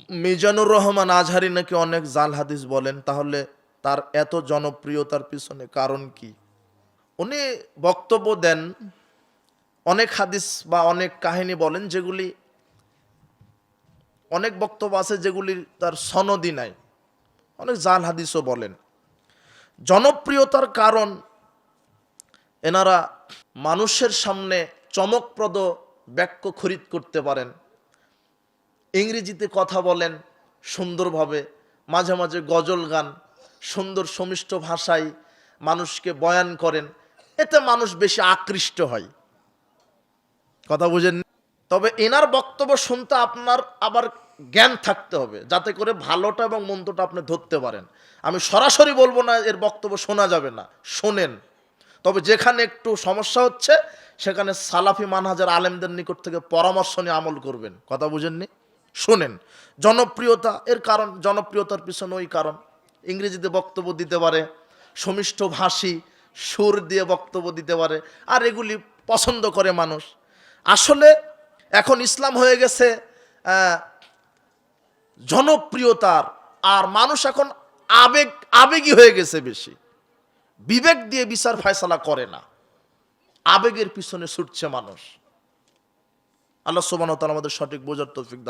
মিজানুর রহমান আজহারি নাকি অনেক জাল হাদিস বলেন, তাহলে তার এত জনপ্রিয়তার পিছনে কারণ কি? উনি বক্তব্য দেন, অনেক হাদিস বা অনেক কাহিনী বলেন, যেগুলি অনেক বক্তব্য আছে যেগুলির তার সনদই নাই, অনেক জাল হাদিসও বলেন। জনপ্রিয়তার কারণ এনারা মানুষের সামনে চমকপ্রদ বাক্য খরিদ করতে পারেন, ইংরেজিতে কথা বলেন সুন্দরভাবে, মাঝে মাঝে গজল গান, সুন্দর সমিষ্ট ভাষায় মানুষকে বয়ান করেন, এতে মানুষ বেশি আকৃষ্ট হয়। কথা বুঝেন? তবে এনার বক্তব্য শুনতে আপনার আবার জ্ঞান থাকতে হবে, যাতে করে ভালোটা এবং মন্দটা আপনি ধরতে পারেন। আমি সরাসরি বলবো না এর বক্তব্য শোনা যাবে না, শোনেন। তবে যেখানে একটু সমস্যা হচ্ছে সেখানে সালাফি মানহাজের আলেমদের নিকট থেকে পরামর্শ নিয়ে আমল করবেন। কথা বুঝেননি? শোনেন। জনপ্রিয়তা এর কারণ, জনপ্রিয়তার পিছনে ওই কারণ, ইংরেজিতে বক্তব্য দিতে পারে, সমিষ্ট ভাষী সুর দিয়ে বক্তব্য দিতে পারে, আর এগুলি পছন্দ করে মানুষ। আসলে এখন ইসলাম হয়ে গেছে জনপ্রিয়তার, আর মানুষ এখন আবেগী হয়ে গেছে বেশি, বিবেক দিয়ে বিচার ফয়সালা করে না, আবেগের পিছনে ছুটছে মানুষ। আল্লাহ সুবহানাহু ওয়া তাআলা আমাদের সঠিক বোঝার তৌফিক দান